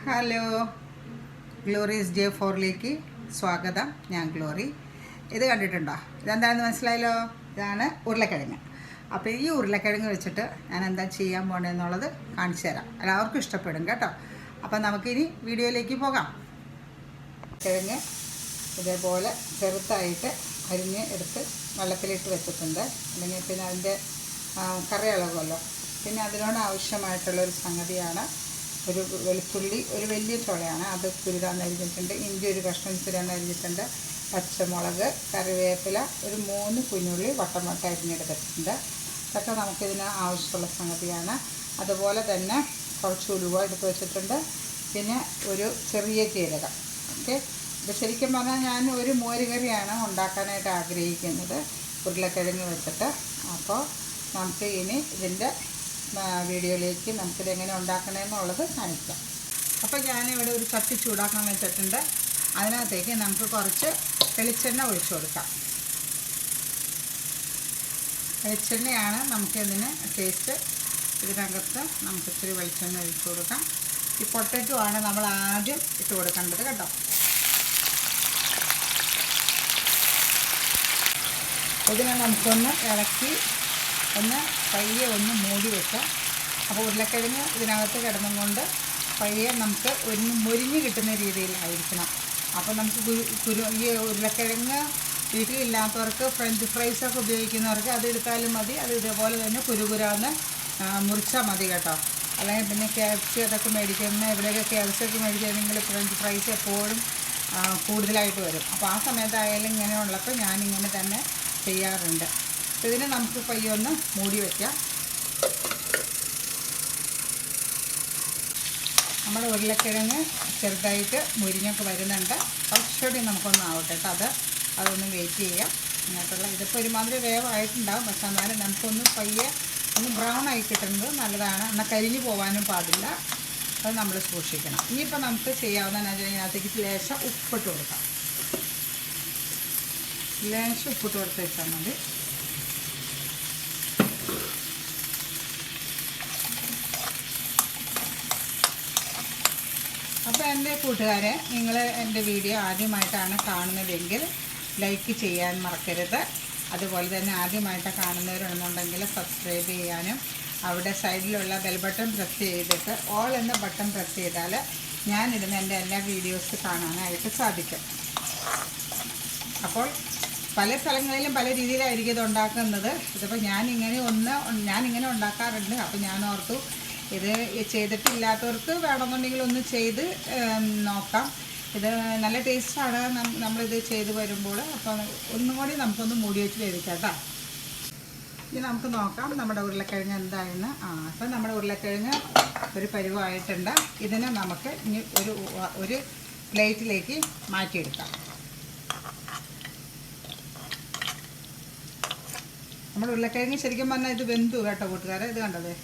Hello, Glory's J4ലേക്ക് സ്വാഗതം. ഞാൻ glory. ഇത് കണ്ടിട്ടുണ്ടോ? ഇതെന്താണെന്ന് മനസ്സിലായല്ലോ. ഇതാണ് ഉരുളക്കിഴങ്ങ്. അപ്പോൾ ഈ ഉരുളക്കിഴങ്ങ് വെച്ചിട്ട് ഞാൻ എന്താ ചെയ്യാൻ പോകണമെന്നുള്ളത് കാണിച്ചു തരാം. എല്ലാവർക്കും ഇഷ്ടപ്പെടും കേട്ടോ. അപ്പോൾ നമുക്കിനി വീഡിയോയിലേക്ക് പോകാം. കിഴങ്ങ് ഇതേപോലെ ചെറുതായിട്ട് അരിഞ്ഞ് എടുത്ത് വെള്ളത്തിലിട്ട് വെച്ചിട്ടുണ്ട്. അല്ലെങ്കിൽ പിന്നെ അതിൻ്റെ കറി ഇളകുമല്ലോ. പിന്നെ അതിനോട് ആവശ്യമായിട്ടുള്ളൊരു സംഗതിയാണ് ഒരു വെളുത്തുള്ളി, ഒരു വലിയ ചുളയാണ്, അത് കുരുതാന്ന് അരിഞ്ഞിട്ടുണ്ട്. ഇഞ്ചി ഒരു കഷ്ണം കുരുതാന്ന് അരിഞ്ഞിട്ടുണ്ട്. പച്ചമുളക്, കറിവേപ്പില, ഒരു 3 കുഞ്ഞുള്ളി വട്ടം വട്ടം അരിഞ്ഞെടുത്തിട്ടുണ്ട്. ഇതൊക്കെ നമുക്കിതിന് ആവശ്യമുള്ള സംഗതിയാണ്. അതുപോലെ തന്നെ കുറച്ച് ഉലുവ എടുത്ത് വെച്ചിട്ടുണ്ട്. പിന്നെ ഒരു ചെറിയ ജീരകം. ഓക്കെ, ഇത് ശരിക്കും പറഞ്ഞാൽ ഞാൻ ഒരു മോരുകറിയാണ് ഉണ്ടാക്കാനായിട്ട് ആഗ്രഹിക്കുന്നത് ഉരുളക്കിഴങ്ങ് വെച്ചിട്ട്. അപ്പോൾ നമുക്ക് ഇനി ഇതിൻ്റെ വീഡിയോയിലേക്ക് നമുക്കിതെങ്ങനെ ഉണ്ടാക്കണമെന്നുള്ളത് കാണിക്കാം. അപ്പോൾ ഞാനിവിടെ ഒരു ചട്ടി ചൂടാക്കാൻ വെച്ചിട്ടുണ്ട്. അതിനകത്തേക്ക് നമുക്ക് കുറച്ച് വെളിച്ചെണ്ണ ഒഴിച്ചു കൊടുക്കാം. വെളിച്ചെണ്ണയാണ് നമുക്കിതിന് ടേസ്റ്റ്. ഇതിനകത്ത് നമുക്ക് ഇത്തിരി വെളിച്ചെണ്ണ ഒഴിച്ചു കൊടുക്കാം. ഈ പൊട്ടറ്റോ ആണ് നമ്മൾ ആദ്യം ഇട്ട് കൊടുക്കേണ്ടത് കേട്ടോ. ഇതിനെ നമുക്കൊന്ന് ഇളക്കി പയ്യെ ഒന്ന് മൂടി വെക്കാം. അപ്പോൾ ഉരുളക്കിഴങ്ങ് ഇതിനകത്ത് കിടന്നും കൊണ്ട് പയ്യെ നമുക്ക് ഒന്ന് മൊരിഞ്ഞ് കിട്ടുന്ന രീതിയിലായിരിക്കണം. അപ്പോൾ നമുക്ക് ഈ ഉരുളക്കിഴങ്ങ് വീട്ടിലില്ലാത്തവർക്ക് ഫ്രഞ്ച് ഫ്രൈസൊക്കെ ഉപയോഗിക്കുന്നവർക്ക് അത് എടുത്താലും മതി. അത് ഇതേപോലെ തന്നെ കുരുകുരാന്ന് മുറിച്ചാൽ മതി കേട്ടോ. അല്ലെങ്കിൽ പിന്നെ KFC അതൊക്കെ മേടിക്കുന്ന ഇവിടെയൊക്കെ KFC ഒക്കെ മേടിച്ചിട്ടുണ്ടെങ്കിൽ ഫ്രഞ്ച് ഫ്രൈസ് എപ്പോഴും കൂടുതലായിട്ട് വരും. അപ്പോൾ ആ സമയത്തായാലും ഇങ്ങനെയുള്ളപ്പോൾ ഞാനിങ്ങനെ തന്നെ ചെയ്യാറുണ്ട്. ഇതിനെ നമുക്ക് പയ്യെ ഒന്ന് മൂടി വയ്ക്കാം. നമ്മുടെ ഉരുളക്കിഴങ്ങ് ചെറുതായിട്ട് മുരിഞ്ഞൊക്കെ വരുന്നുണ്ട്. കുറച്ചുകൂടി നമുക്കൊന്ന് ആവട്ടെ കേട്ടോ. അതൊന്ന് വെയിറ്റ് ചെയ്യാം. ഇങ്ങോട്ടുള്ള ഇതിപ്പോൾ ഒരുമാതിരി വേവായിട്ടുണ്ടാകും. പക്ഷെ എന്നാലും നമുക്കൊന്ന് പയ്യെ ഒന്ന് ബ്രൗൺ ആയി കിട്ടുന്നത് നല്ലതാണ്. എന്നാൽ കരിഞ്ഞു പോകാനും പാടില്ല. അത് നമ്മൾ സൂക്ഷിക്കണം. ഇനിയിപ്പോൾ നമുക്ക് ചെയ്യാവുന്ന ഇതിനകത്തേക്ക് ലേശം ഉപ്പിട്ട് കൊടുക്കാം. ലേശം ഉപ്പിട്ട് കൊടുത്ത് വെച്ചാൽ മതി. അപ്പോൾ എൻ്റെ കൂട്ടുകാരെ, നിങ്ങൾ എൻ്റെ വീഡിയോ ആദ്യമായിട്ടാണ് കാണുന്നതെങ്കിൽ ലൈക്ക് ചെയ്യാൻ മറക്കരുത്. അതുപോലെ തന്നെ ആദ്യമായിട്ട് കാണുന്നവരുണ്ടെന്നുണ്ടെങ്കിൽ സബ്സ്ക്രൈബ് ചെയ്യാനും അവിടെ സൈഡിലുള്ള ബെൽ ബട്ടൺ പ്രസ് ചെയ്തിട്ട് ഓൾ എന്ന ബട്ടൺ പ്രസ് ചെയ്താൽ ഞാനിടുന്ന എൻ്റെ എല്ലാ വീഡിയോസ് കാണാനായിട്ട് സാധിക്കും. അപ്പോൾ പല സ്ഥലങ്ങളിലും പല രീതിയിലായിരിക്കും ഇത് ഉണ്ടാക്കുന്നത്. ഇതിപ്പോൾ ഞാനിങ്ങനെ ഉണ്ടാക്കാറുണ്ട്. അപ്പോൾ ഞാൻ ഓർത്തു ഇത് ചെയ്തിട്ടില്ലാത്തവർക്ക് വേണമെന്നുണ്ടെങ്കിൽ ഒന്ന് ചെയ്ത് നോക്കാം. ഇത് നല്ല ടേസ്റ്റാണ് നമ്മളിത് ചെയ്ത് വരുമ്പോൾ. അപ്പോൾ ഒന്നും കൂടി നമുക്കൊന്ന് മൂടി വെച്ച് വേവിക്കാം കേട്ടോ. ഇനി നമുക്ക് നോക്കാം നമ്മുടെ ഉരുളക്കിഴങ്ങ് എന്തായെന്ന്. അപ്പോൾ നമ്മുടെ ഉരുളക്കിഴങ്ങ് ഒരു പരുവമായിട്ടുണ്ട്. ഇതിനെ നമുക്ക് ഇനി ഒരു പ്ലേറ്റിലേക്ക് മാറ്റിയെടുക്കാം. നമ്മുടെ ഉരുളക്കിഴങ്ങ് ശരിക്കും പറഞ്ഞാൽ ഇത് വെന്തു കേട്ടോ കൂട്ടുകാരെ. ഇത് കണ്ടതേ.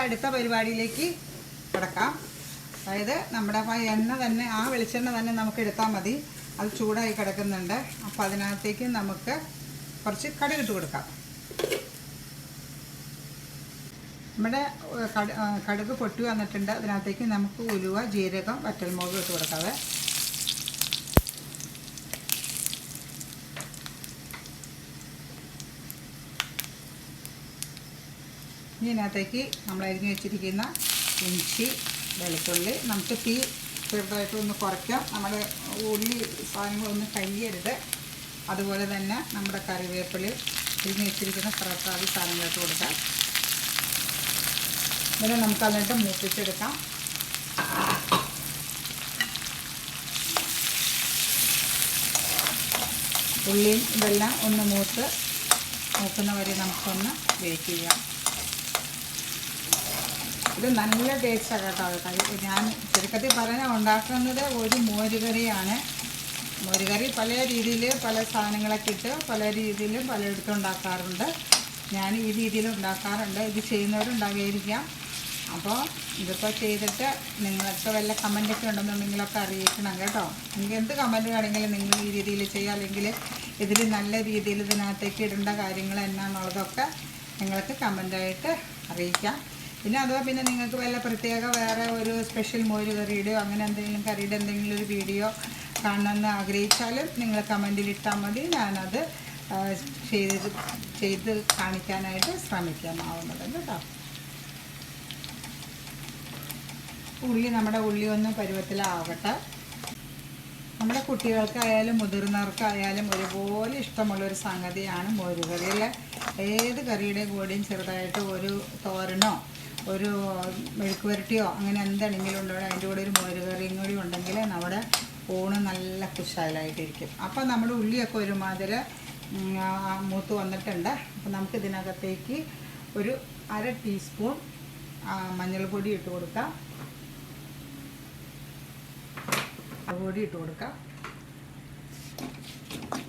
അടുത്ത പരിപാടിയിലേക്ക് കിടക്കാം. അതായത് നമ്മുടെ എണ്ണ തന്നെ, ആ വെളിച്ചെണ്ണ തന്നെ നമുക്ക് എടുത്താൽ മതി. അത് ചൂടായി കിടക്കുന്നുണ്ട്. അപ്പോൾ അതിനകത്തേക്ക് നമുക്ക് കുറച്ച് കടുകിട്ട് കൊടുക്കാം. നമ്മുടെ കടുക് പൊട്ടി വന്നിട്ടുണ്ട്. അതിനകത്തേക്ക് നമുക്ക് ഉലുവ, ജീരകം, വറ്റൽമുളക് ഇട്ട് കൊടുക്കാവേ. ഇതിനകത്തേക്ക് നമ്മൾ അരിഞ്ഞ് വെച്ചിരിക്കുന്ന ഇഞ്ചി, വെളുത്തുള്ളി, നമുക്ക് തീ ചെറുതായിട്ട് ഒന്ന് കുറയ്ക്കാം. നമ്മൾ ഉള്ളി സാധനങ്ങളൊന്നും കരിയരുത്. അതുപോലെ തന്നെ നമ്മുടെ കറിവേപ്പില, അരിഞ്ഞ് വെച്ചിരിക്കുന്ന സർക്കാരി സാധനങ്ങളിട്ട് കൊടുക്കാം. ഇതിനെ നമുക്ക് എന്നിട്ട് മൂപ്പിച്ചെടുക്കാം. ഉള്ളിയും ഇതെല്ലാം ഒന്ന് മൂക്കുന്നവരെ നമുക്കൊന്ന് വെയിറ്റ് ചെയ്യാം. ഇത് നല്ല ടേസ്റ്റാണ് കേട്ടോ. ഞാൻ ചുരുക്കത്തിൽ പറഞ്ഞാൽ ഉണ്ടാക്കുന്നത് ഒരു മോരുകറിയാണ്. മോരുകറി പല രീതിയിൽ പല സാധനങ്ങളൊക്കെ ഇട്ട് പല രീതിയിലും പലയിടത്തും ഉണ്ടാക്കാറുണ്ട്. ഞാൻ ഈ രീതിയിൽ ഉണ്ടാക്കാറുണ്ട്. ഇത് ചെയ്യുന്നവരുണ്ടാകുമായിരിക്കാം. അപ്പോൾ ഇതിപ്പോൾ ചെയ്തിട്ട് നിങ്ങൾക്ക് വല്ല കമൻറ്റൊക്കെ ഉണ്ടെന്നുണ്ടെങ്കിലൊക്കെ അറിയിക്കണം കേട്ടോ. നിങ്ങൾക്ക് എന്ത് കമൻറ്റ് വേണമെങ്കിലും നിങ്ങൾ ഈ രീതിയിൽ ചെയ്യുക, അല്ലെങ്കിൽ ഇതിൽ നല്ല രീതിയിൽ ഇതിനകത്തേക്ക് ഇടേണ്ട കാര്യങ്ങൾ എന്നാന്നുള്ളതൊക്കെ നിങ്ങൾക്ക് കമൻറ്റായിട്ട് അറിയിക്കാം. പിന്നെ അഥവാ പിന്നെ നിങ്ങൾക്ക് വല്ല പ്രത്യേക വേറെ ഒരു സ്പെഷ്യൽ മോര് കറിയുടെയോ അങ്ങനെ എന്തെങ്കിലും കറിയുടെ എന്തെങ്കിലും ഒരു വീഡിയോ കാണണമെന്ന് ആഗ്രഹിച്ചാലും നിങ്ങൾ കമൻറ്റിൽ ഇട്ടാൽ മതി. ഞാനത് ചെയ്ത് കാണിക്കാനായിട്ട് ശ്രമിക്കാനാവുന്നതുണ്ട് കേട്ടോ. നമ്മുടെ ഉള്ളി ഒന്ന് പരുവത്തിലാവട്ടെ. നമ്മുടെ കുട്ടികൾക്കായാലും മുതിർന്നവർക്കായാലും ഒരുപോലെ ഇഷ്ടമുള്ളൊരു സംഗതിയാണ് മോരുകറി. അല്ല ഏത് കറിയുടെ കൂടെയും ചെറുതായിട്ട് ഒരു തോരനോ ഒരു മെഴുക്ക് പുരട്ടിയോ അങ്ങനെ എന്താണെങ്കിലും ഉണ്ടോ അതിൻ്റെ കൂടെ ഒരു മോരുകറിയും കൂടി ഉണ്ടെങ്കിൽ നമ്മുടെ ഊണ് നല്ല കുശാലായിട്ടിരിക്കും. അപ്പോൾ നമ്മുടെ ഉള്ളിയൊക്കെ ഒരുമാതിരി മൂത്ത് വന്നിട്ടുണ്ട്. അപ്പോൾ നമുക്ക് ഇതിനകത്തേക്ക് ഒരു 1/2 ടീസ്പൂൺ മഞ്ഞൾപ്പൊടി ഇട്ട് കൊടുക്കാം. പൊടി ഇട്ട് കൊടുക്കാം.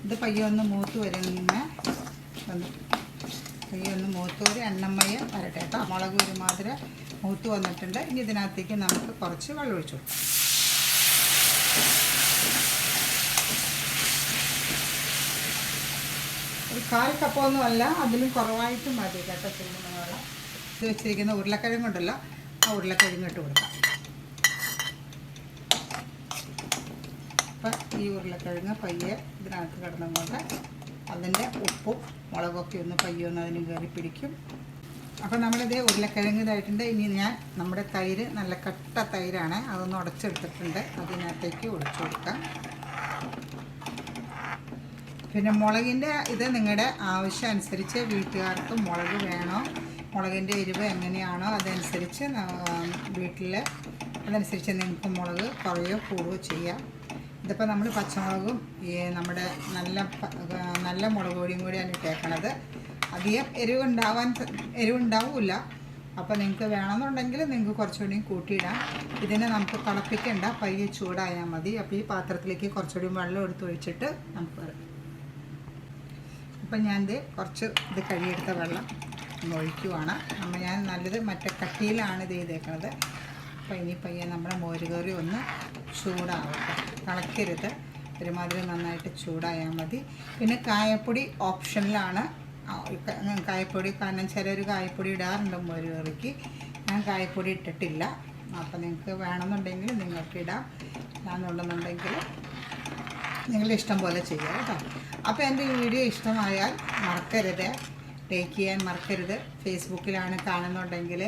ഇത് പയ്യൊന്ന് മൂത്ത് വരുന്ന പയ്യൊന്ന് മൂത്ത് ഒരു എണ്ണമയം വരട്ടെ കേട്ടോ. മുളക് ഒരുമാതിരി മൂത്ത് വന്നിട്ടുണ്ട്. ഇനി ഇതിനകത്തേക്ക് നമുക്ക് കുറച്ച് വെള്ളം ഒഴിച്ചു കൊടുക്കാം. ഒരു 1/4 കപ്പൊന്നുമല്ല, അതിലും കുറവായിട്ടും മതി കേട്ടോ ചെല്ലുന്ന വെള്ളം. ഇത് വെച്ചിരിക്കുന്ന ഉരുളക്കിഴങ്ങുണ്ടല്ലോ, ആ ഉരുളക്കിഴങ്ങ് ഇട്ട് കൊടുക്കാം. അപ്പം ഈ ഉരുളക്കിഴങ്ങ് പയ്യെ ഇതിനകത്ത് കിടന്നുകൊണ്ട് അതിൻ്റെ ഉപ്പും മുളകൊക്കെ ഒന്ന് പയ്യൊന്ന് അതിന് കയറി പിടിക്കും. അപ്പോൾ നമ്മളിത് ഉരുളക്കിഴങ്ങ് ഇതായിട്ടുണ്ട്. ഇനി ഞാൻ നമ്മുടെ തൈര് നല്ല കട്ട തൈരാണ്, അതൊന്ന് ഉടച്ചെടുത്തിട്ടുണ്ട്. അതിനകത്തേക്ക് ഒഴിച്ചു കൊടുക്കാം. പിന്നെ മുളകിൻ്റെ ഇത് നിങ്ങളുടെ ആവശ്യം അനുസരിച്ച് വീട്ടുകാർക്ക് മുളക് വേണോ, മുളകിൻ്റെ എരിവ് എങ്ങനെയാണോ അതനുസരിച്ച് അതനുസരിച്ച് നിങ്ങൾക്ക് മുളക് കുറയോ കൂടുകയോ ചെയ്യാം. ഇതിപ്പോൾ നമ്മൾ പച്ചമുളകും നമ്മുടെ നല്ല മുളക് പൊടിയും കൂടിയാണ് ഇട്ടേക്കണത്. അധികം എരിവുണ്ടാവില്ല. അപ്പോൾ നിങ്ങൾക്ക് വേണമെന്നുണ്ടെങ്കിൽ നിങ്ങൾക്ക് കുറച്ചുകൂടിയും കൂട്ടിയിടാം. ഇതിനെ നമുക്ക് തിളപ്പിക്കേണ്ട, പയ്യെ ചൂടായാൽ മതി. അപ്പോൾ ഈ പാത്രത്തിലേക്ക് കുറച്ചുകൂടി വെള്ളം ഒഴിച്ചിട്ട് നമുക്ക് അപ്പം ഞാനിത് കുറച്ച് കഴുകിയെടുത്ത വെള്ളം ഒഴിക്കുവാണ്. ഞാൻ നല്ലത് മറ്റേ കട്ടിയിലാണ് ഇത് ചെയ്തേക്കുന്നത്. അപ്പോൾ ഇനി പയ്യെ നമ്മുടെ മോരുകറി ഒന്ന് ചൂടാവട്ടെ, തിളക്കരുത്, ഒരുമാതിരി നന്നായിട്ട് ചൂടായാൽ മതി. പിന്നെ കായപ്പൊടി ഓപ്ഷനിലാണ്. കായപ്പൊടി കാരണം ചിലർ കായപ്പൊടി ഇടാറുണ്ട് മോരുകറിക്ക്. ഞാൻ കായപ്പൊടി ഇട്ടിട്ടില്ല. അപ്പോൾ നിങ്ങൾക്ക് വേണമെന്നുണ്ടെങ്കിൽ നിങ്ങൾക്ക് ഇടാം, ഞാനുണ്ടെന്നുണ്ടെങ്കിൽ നിങ്ങളുടെ ഇഷ്ടം പോലെ ചെയ്യുക കേട്ടോ. അപ്പോൾ എൻ്റെ വീഡിയോ ഇഷ്ടമായാൽ മറക്കരുത്, ലൈക്ക് ചെയ്യാൻ മറക്കരുത്. ഫേസ്ബുക്കിലാണ് കാണുന്നുണ്ടെങ്കിൽ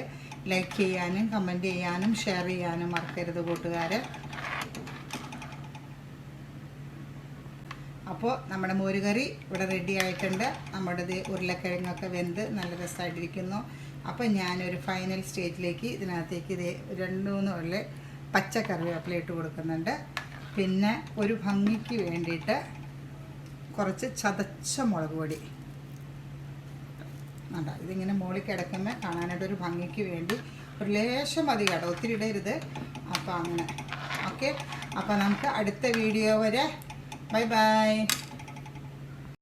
ലൈക്ക് ചെയ്യാനും കമൻറ്റ് ചെയ്യാനും ഷെയർ ചെയ്യാനും മറക്കരുത് കൂട്ടുകാർ. അപ്പോൾ നമ്മുടെ മോരുകറി ഇവിടെ റെഡി ആയിട്ടുണ്ട്. നമ്മുടെ ഉരുളക്കിഴങ്ങൊക്കെ വെന്ത് നല്ല രസമായിട്ടിരിക്കുന്നു. അപ്പോൾ ഞാനൊരു ഫൈനൽ സ്റ്റേജിലേക്ക് ഇതിനകത്തേക്ക് 2-3 ഉള്ള പച്ചക്കറിവേപ്പില ഇട്ട് കൊടുക്കുന്നുണ്ട്. പിന്നെ ഒരു ഭംഗിക്ക് വേണ്ടിയിട്ട് കുറച്ച് ചതച്ച മുളക് പൊടി വേണ്ട. ഇതിങ്ങനെ മുകളിൽ കിടക്കുമ്പോൾ കാണാനായിട്ടൊരു ഭംഗിക്ക് വേണ്ടി ഒരു ലേശം മതി കേട്ടോ, ഒത്തിരി ഇടരുത്. അപ്പോൾ അങ്ങനെ ഓക്കെ. അപ്പോൾ നമുക്ക് അടുത്ത വീഡിയോ വരെ ബൈ ബൈ.